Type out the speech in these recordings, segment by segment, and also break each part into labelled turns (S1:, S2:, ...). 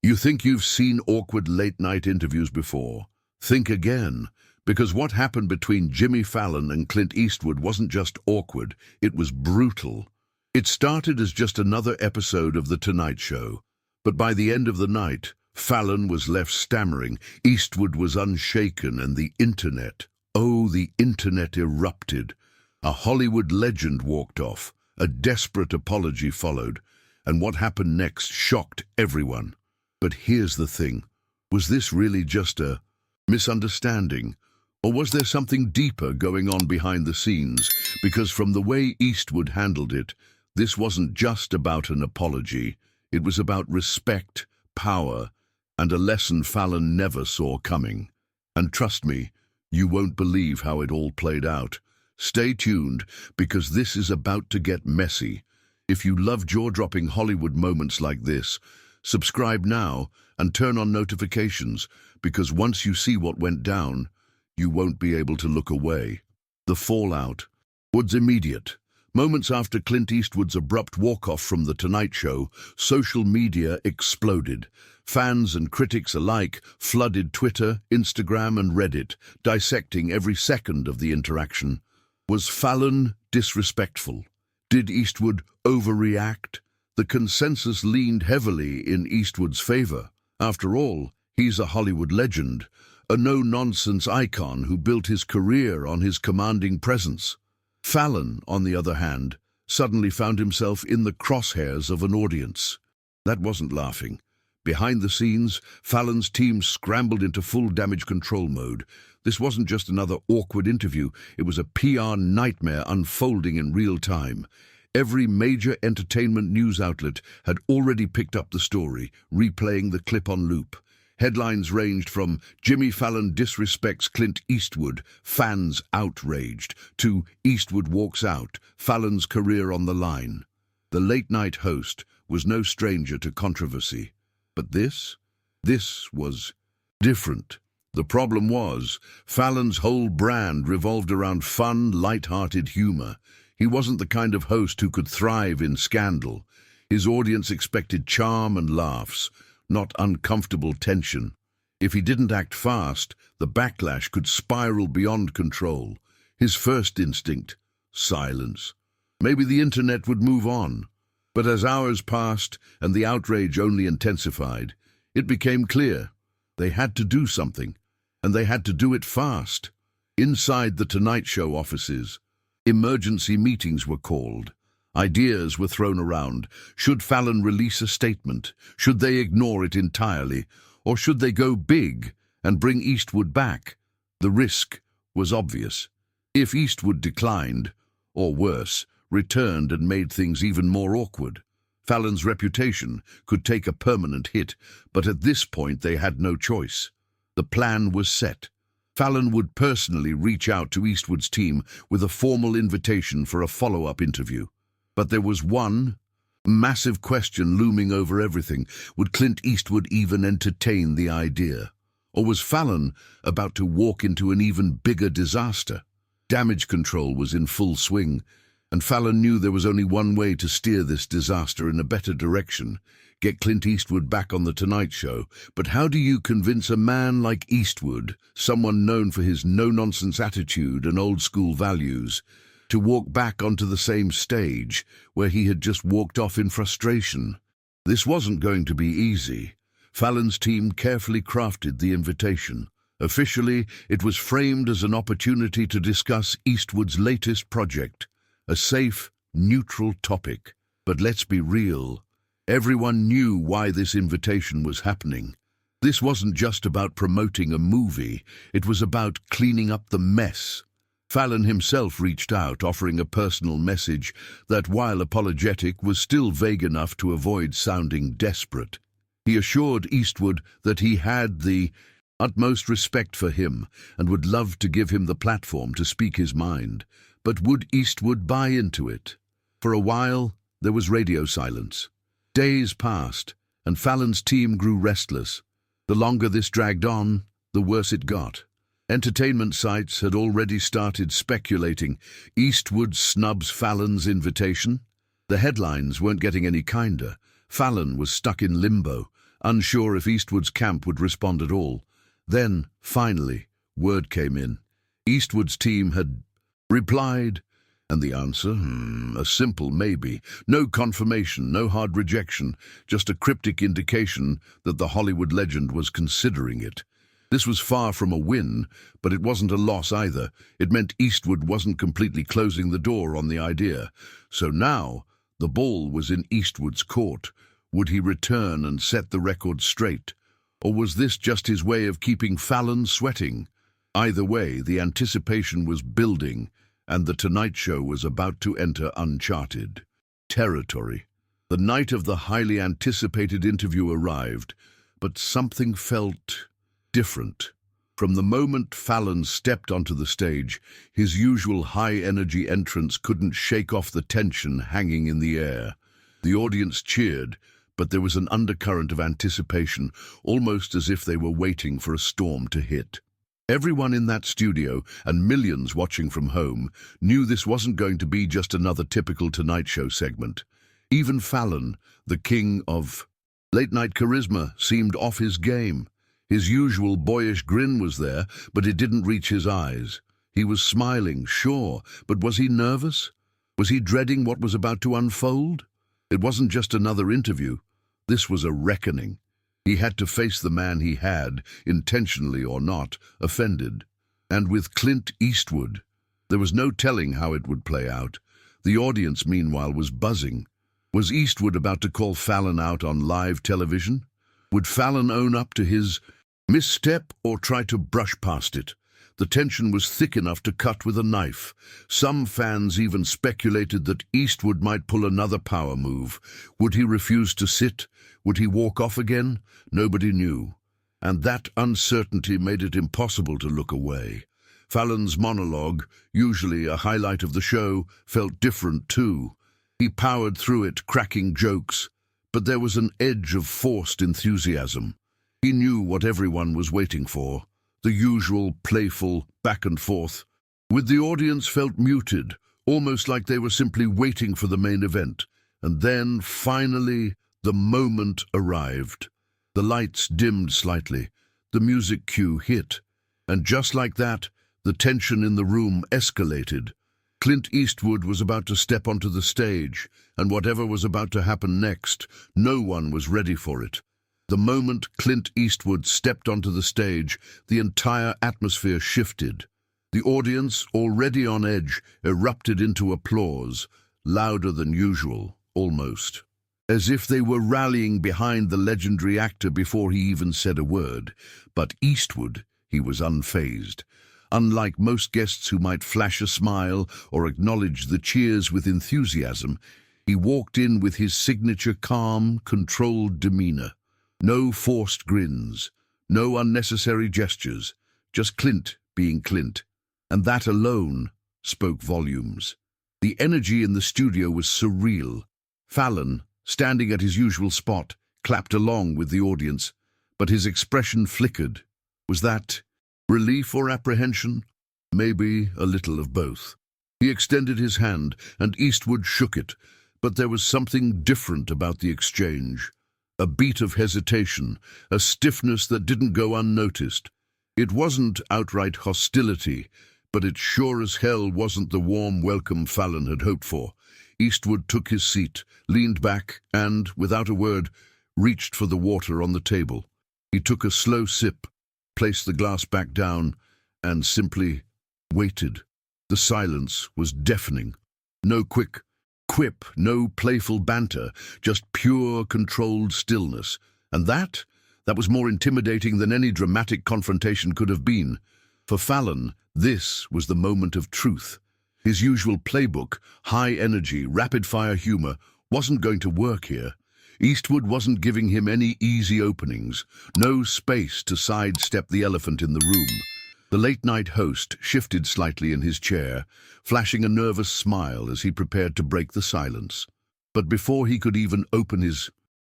S1: You think you've seen awkward late-night interviews before? Think again, because what happened between Jimmy Fallon and Clint Eastwood wasn't just awkward, it was brutal. It started as just another episode of The Tonight Show, but by the end of the night, Fallon was left stammering, Eastwood was unshaken, and the internet, the internet erupted. A Hollywood legend walked off, a desperate apology followed, and what happened next shocked everyone. But here's the thing, was this really just a misunderstanding? Or was there something deeper going on behind the scenes? Because from the way Eastwood handled it, this wasn't just about an apology. It was about respect, power, and a lesson Fallon never saw coming. And trust me, you won't believe how it all played out. Stay tuned, because this is about to get messy. If you love jaw-dropping Hollywood moments like this, subscribe now and turn on notifications, because once you see what went down, you won't be able to look away. The fallout was immediate. Moments after Clint Eastwood's abrupt walk-off from The Tonight Show, social media exploded. Fans and critics alike flooded Twitter, Instagram, and Reddit, dissecting every second of the interaction. Was Fallon disrespectful? Did Eastwood overreact? The consensus leaned heavily in Eastwood's favor. After all, he's a Hollywood legend, a no-nonsense icon who built his career on his commanding presence. Fallon, on the other hand, suddenly found himself in the crosshairs of an audience. That wasn't laughing. Behind the scenes, Fallon's team scrambled into full damage control mode. This wasn't just another awkward interview, it was a PR nightmare unfolding in real time. Every major entertainment news outlet had already picked up the story, replaying the clip on loop. Headlines ranged from Jimmy Fallon disrespects Clint Eastwood, fans outraged, to Eastwood walks out, Fallon's career on the line. The late-night host was no stranger to controversy. But this was different. The problem was, Fallon's whole brand revolved around fun, light-hearted humor. He wasn't the kind of host who could thrive in scandal. His audience expected charm and laughs, not uncomfortable tension. If he didn't act fast, the backlash could spiral beyond control. His first instinct, silence. Maybe the internet would move on. But as hours passed and the outrage only intensified, it became clear they had to do something, and they had to do it fast. Inside the Tonight Show offices, emergency meetings were called. Ideas were thrown around. Should Fallon release a statement? Should they ignore it entirely? Or should they go big and bring Eastwood back? The risk was obvious. If Eastwood declined, or worse, returned and made things even more awkward, Fallon's reputation could take a permanent hit, but at this point they had no choice. The plan was set. Fallon would personally reach out to Eastwood's team with a formal invitation for a follow-up interview. But there was one massive question looming over everything. Would Clint Eastwood even entertain the idea? Or was Fallon about to walk into an even bigger disaster? Damage control was in full swing, and Fallon knew there was only one way to steer this disaster in a better direction: get Clint Eastwood back on The Tonight Show. But how do you convince a man like Eastwood, someone known for his no-nonsense attitude and old-school values, to walk back onto the same stage where he had just walked off in frustration? This wasn't going to be easy. Fallon's team carefully crafted the invitation. Officially, it was framed as an opportunity to discuss Eastwood's latest project, a safe, neutral topic. But let's be real. Everyone knew why this invitation was happening. This wasn't just about promoting a movie, it was about cleaning up the mess. Fallon himself reached out, offering a personal message that, while apologetic, was still vague enough to avoid sounding desperate. He assured Eastwood that he had the utmost respect for him and would love to give him the platform to speak his mind. But would Eastwood buy into it? For a while, there was radio silence. Days passed, and Fallon's team grew restless. The longer this dragged on, the worse it got. Entertainment sites had already started speculating. Eastwood snubs Fallon's invitation. The headlines weren't getting any kinder. Fallon was stuck in limbo, unsure if Eastwood's camp would respond at all. Then, finally, word came in. Eastwood's team had replied, and the answer, a simple maybe. No confirmation, no hard rejection, just a cryptic indication that the Hollywood legend was considering it. This was far from a win, but it wasn't a loss either. It meant Eastwood wasn't completely closing the door on the idea. So now, the ball was in Eastwood's court. Would he return and set the record straight? Or was this just his way of keeping Fallon sweating? Either way, the anticipation was building, and The Tonight Show was about to enter uncharted territory. The night of the highly anticipated interview arrived, but something felt different. From the moment Fallon stepped onto the stage, his usual high-energy entrance couldn't shake off the tension hanging in the air. The audience cheered, but there was an undercurrent of anticipation, almost as if they were waiting for a storm to hit. Everyone in that studio, and millions watching from home, knew this wasn't going to be just another typical Tonight Show segment. Even Fallon, the king of late-night charisma, seemed off his game. His usual boyish grin was there, but it didn't reach his eyes. He was smiling, sure, but was he nervous? Was he dreading what was about to unfold? It wasn't just another interview. This was a reckoning. He had to face the man he had, intentionally or not, offended. And with Clint Eastwood, there was no telling how it would play out. The audience, meanwhile, was buzzing. Was Eastwood about to call Fallon out on live television? Would Fallon own up to his misstep or try to brush past it? The tension was thick enough to cut with a knife. Some fans even speculated that Eastwood might pull another power move. Would he refuse to sit? Would he walk off again? Nobody knew. And that uncertainty made it impossible to look away. Fallon's monologue, usually a highlight of the show, felt different too. He powered through it, cracking jokes, but there was an edge of forced enthusiasm. He knew what everyone was waiting for, the usual playful back and forth, with the audience felt muted, almost like they were simply waiting for the main event. And then, finally, the moment arrived. The lights dimmed slightly, the music cue hit, and just like that, the tension in the room escalated. Clint Eastwood was about to step onto the stage, and whatever was about to happen next, no one was ready for it. The moment Clint Eastwood stepped onto the stage, the entire atmosphere shifted. The audience, already on edge, erupted into applause, louder than usual, almost, as if they were rallying behind the legendary actor before he even said a word. But Eastwood, he was unfazed. Unlike most guests who might flash a smile or acknowledge the cheers with enthusiasm, he walked in with his signature calm, controlled demeanor. No forced grins, no unnecessary gestures, just Clint being Clint. And that alone spoke volumes. The energy in the studio was surreal. Fallon, standing at his usual spot, clapped along with the audience, but his expression flickered. Was that relief or apprehension? Maybe a little of both. He extended his hand, and Eastwood shook it, but there was something different about the exchange. A beat of hesitation, a stiffness that didn't go unnoticed. It wasn't outright hostility, but it sure as hell wasn't the warm welcome Fallon had hoped for. Eastwood took his seat, leaned back, and, without a word, reached for the water on the table. He took a slow sip, placed the glass back down, and simply waited. The silence was deafening. No quick quip, no playful banter, just pure, controlled stillness. And that was more intimidating than any dramatic confrontation could have been. For Fallon, this was the moment of truth. His usual playbook, high energy, rapid-fire humor, wasn't going to work here. Eastwood wasn't giving him any easy openings, no space to sidestep the elephant in the room. The late-night host shifted slightly in his chair, flashing a nervous smile as he prepared to break the silence. But before he could even open his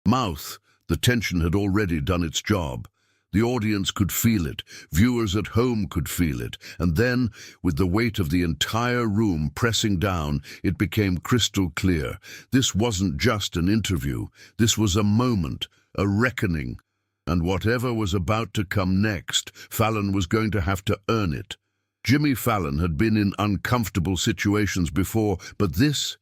S1: mouth, the tension had already done its job. The audience could feel it, viewers at home could feel it, and then, with the weight of the entire room pressing down, it became crystal clear. This wasn't just an interview, this was a moment, a reckoning. And whatever was about to come next, Fallon was going to have to earn it. Jimmy Fallon had been in uncomfortable situations before, but this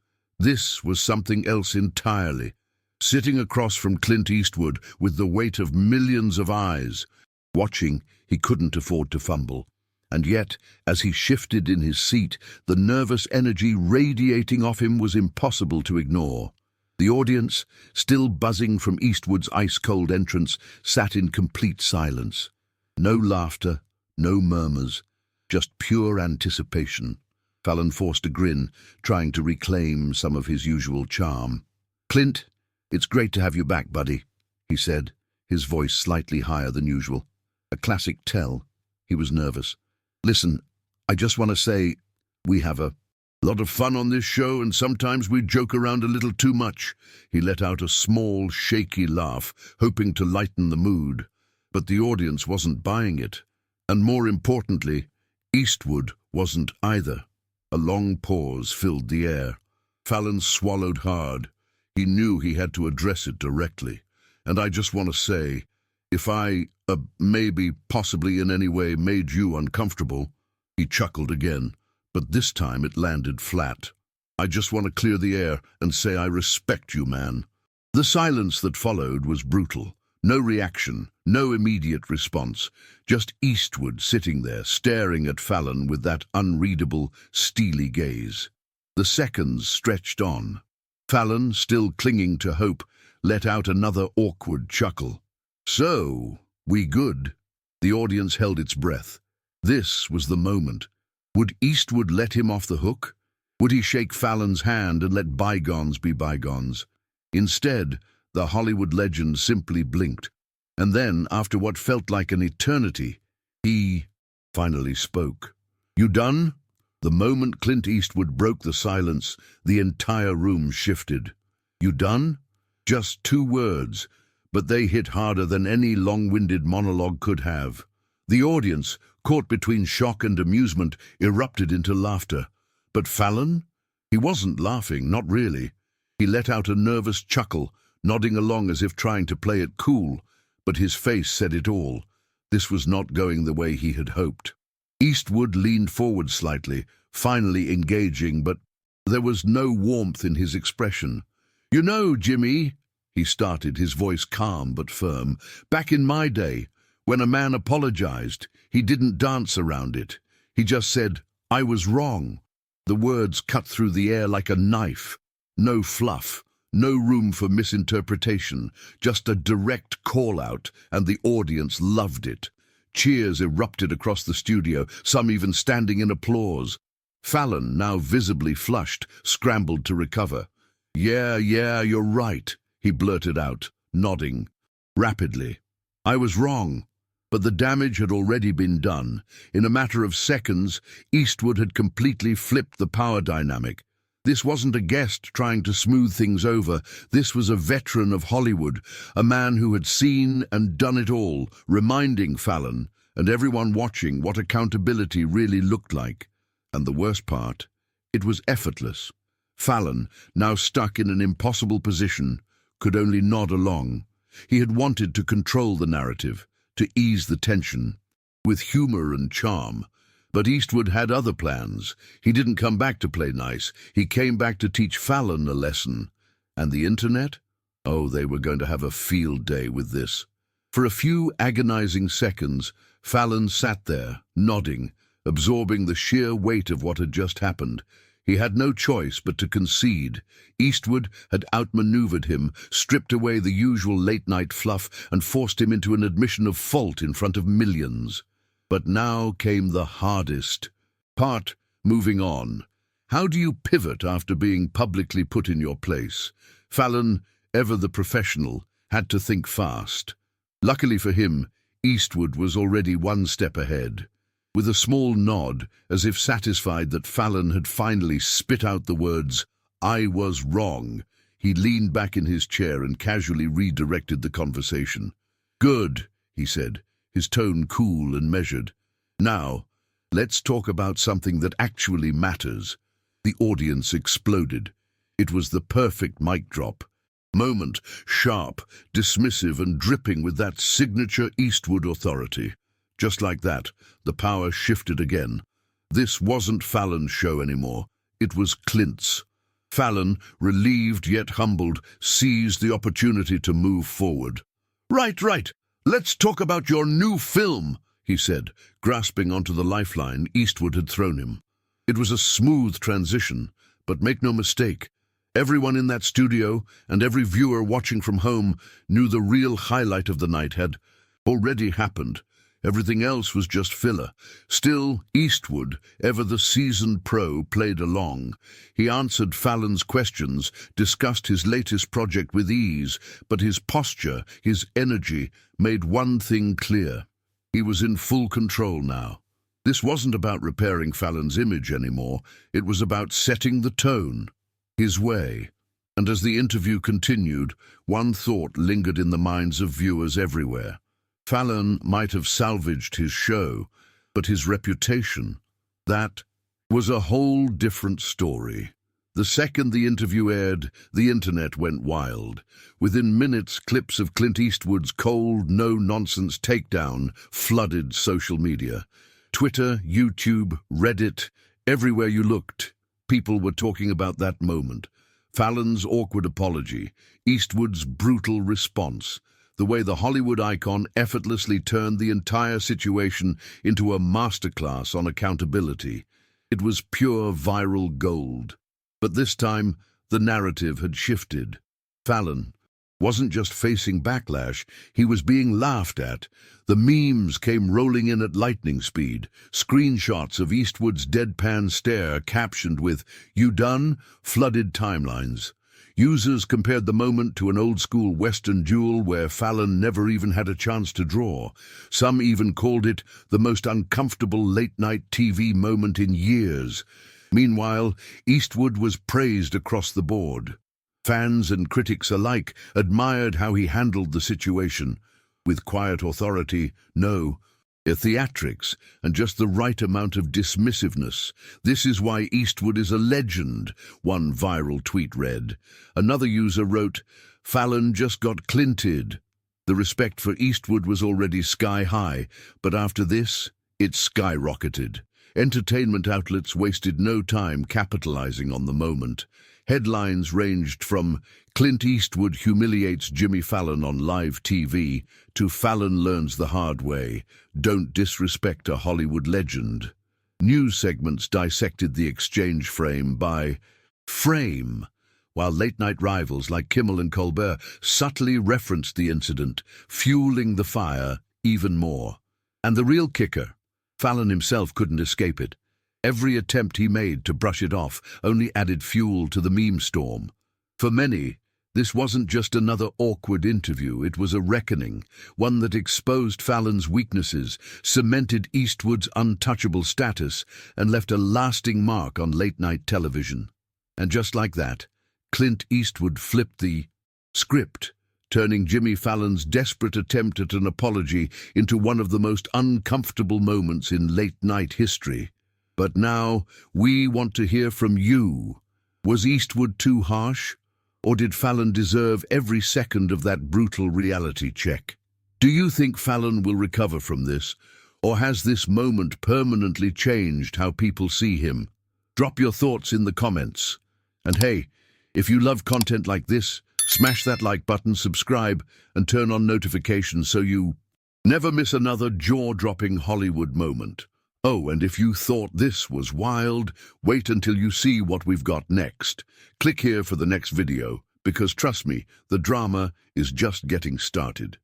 S1: was something else entirely. Sitting across from Clint Eastwood with the weight of millions of eyes, watching, he couldn't afford to fumble. And yet, as he shifted in his seat, the nervous energy radiating off him was impossible to ignore. The audience, still buzzing from Eastwood's ice-cold entrance, sat in complete silence. No laughter, no murmurs, just pure anticipation. Fallon forced a grin, trying to reclaim some of his usual charm. "Clint, it's great to have you back, buddy," he said, his voice slightly higher than usual. A classic tell. He was nervous. "Listen, I just want to say, we have a lot of fun on this show, and sometimes we joke around a little too much." He let out a small, shaky laugh, hoping to lighten the mood. But the audience wasn't buying it. And more importantly, Eastwood wasn't either. A long pause filled the air. Fallon swallowed hard. He knew he had to address it directly. "And I just want to say, if I, maybe, possibly in any way made you uncomfortable," he chuckled again, but this time it landed flat. "I just want to clear the air and say I respect you, man." The silence that followed was brutal. No reaction, no immediate response, just Eastwood sitting there, staring at Fallon with that unreadable, steely gaze. The seconds stretched on. Fallon, still clinging to hope, let out another awkward chuckle. "So, we good?" The audience held its breath. This was the moment. Would Eastwood let him off the hook? Would he shake Fallon's hand and let bygones be bygones? Instead, the Hollywood legend simply blinked. And then, after what felt like an eternity, he finally spoke. "You done?" The moment Clint Eastwood broke the silence, the entire room shifted. "You done?" Just 2 words, but they hit harder than any long-winded monologue could have. The audience, caught between shock and amusement, erupted into laughter. But Fallon? He wasn't laughing, not really. He let out a nervous chuckle, nodding along as if trying to play it cool, but his face said it all. This was not going the way he had hoped. Eastwood leaned forward slightly, finally engaging, but there was no warmth in his expression. "You know, Jimmy," he started, his voice calm but firm, "back in my day, when a man apologized, he didn't dance around it. He just said, 'I was wrong.'" The words cut through the air like a knife. No fluff, no room for misinterpretation, just a direct call-out, and the audience loved it. Cheers erupted across the studio, some even standing in applause. Fallon, now visibly flushed, scrambled to recover. Yeah, you're right," he blurted out, nodding. Rapidly. "I was wrong." But the damage had already been done. In a matter of seconds, Eastwood had completely flipped the power dynamic. This wasn't a guest trying to smooth things over. This was a veteran of Hollywood, a man who had seen and done it all, reminding Fallon and everyone watching what accountability really looked like. And the worst part, it was effortless. Fallon, now stuck in an impossible position, could only nod along. He had wanted to control the narrative, to ease the tension, with humor and charm. But Eastwood had other plans. He didn't come back to play nice. He came back to teach Fallon a lesson. And the internet? Oh, they were going to have a field day with this. For a few agonizing seconds, Fallon sat there, nodding, absorbing the sheer weight of what had just happened. He had no choice but to concede. Eastwood had outmaneuvered him, stripped away the usual late-night fluff, and forced him into an admission of fault in front of millions. But now came the hardest part, moving on. How do you pivot after being publicly put in your place? Fallon, ever the professional, had to think fast. Luckily for him, Eastwood was already 1 step ahead. With a small nod, as if satisfied that Fallon had finally spit out the words, "I was wrong," he leaned back in his chair and casually redirected the conversation. "Good," he said, his tone cool and measured. "Now, let's talk about something that actually matters." The audience exploded. It was the perfect mic drop. Moment, sharp, dismissive and dripping with that signature Eastwood authority. Just like that, the power shifted again. This wasn't Fallon's show anymore. It was Clint's. Fallon, relieved yet humbled, seized the opportunity to move forward. Right. Let's talk about your new film, he said, grasping onto the lifeline Eastwood had thrown him. It was a smooth transition, but make no mistake, everyone in that studio and every viewer watching from home knew the real highlight of the night had already happened. Everything else was just filler. Still, Eastwood, ever the seasoned pro, played along. He answered Fallon's questions, discussed his latest project with ease, but his posture, his energy, made one thing clear. He was in full control now. This wasn't about repairing Fallon's image anymore. It was about setting the tone, his way. And as the interview continued, one thought lingered in the minds of viewers everywhere. Fallon might have salvaged his show, but his reputation, that was a whole different story. The second the interview aired, the internet went wild. Within minutes, clips of Clint Eastwood's cold, no-nonsense takedown flooded social media. Twitter, YouTube, Reddit, everywhere you looked, people were talking about that moment. Fallon's awkward apology, Eastwood's brutal response, the way the Hollywood icon effortlessly turned the entire situation into a masterclass on accountability. It was pure viral gold. But this time, the narrative had shifted. Fallon wasn't just facing backlash, he was being laughed at. The memes came rolling in at lightning speed. Screenshots of Eastwood's deadpan stare captioned with, "You done?" flooded timelines. Users compared the moment to an old-school Western duel where Fallon never even had a chance to draw. Some even called it the most uncomfortable late-night TV moment in years. Meanwhile, Eastwood was praised across the board. Fans and critics alike admired how he handled the situation. With quiet authority, theatrics, and just the right amount of dismissiveness. "This is why Eastwood is a legend," one viral tweet read. Another user wrote, "Fallon just got Clinted." The respect for Eastwood was already sky high, but after this, it skyrocketed. Entertainment outlets wasted no time capitalizing on the moment. Headlines ranged from "Clint Eastwood humiliates Jimmy Fallon on live TV" to "Fallon learns the hard way, don't disrespect a Hollywood legend." News segments dissected the exchange frame by frame, while late-night rivals like Kimmel and Colbert subtly referenced the incident, fueling the fire even more. And the real kicker, Fallon himself couldn't escape it. Every attempt he made to brush it off only added fuel to the meme storm. For many, this wasn't just another awkward interview, it was a reckoning, one that exposed Fallon's weaknesses, cemented Eastwood's untouchable status, and left a lasting mark on late-night television. And just like that, Clint Eastwood flipped the script, turning Jimmy Fallon's desperate attempt at an apology into one of the most uncomfortable moments in late-night history. But now, we want to hear from you. Was Eastwood too harsh? Or did Fallon deserve every second of that brutal reality check? Do you think Fallon will recover from this? Or has this moment permanently changed how people see him? Drop your thoughts in the comments. And hey, if you love content like this, smash that like button, subscribe, and turn on notifications so you never miss another jaw-dropping Hollywood moment. Oh, and if you thought this was wild, wait until you see what we've got next. Click here for the next video, because trust me, the drama is just getting started.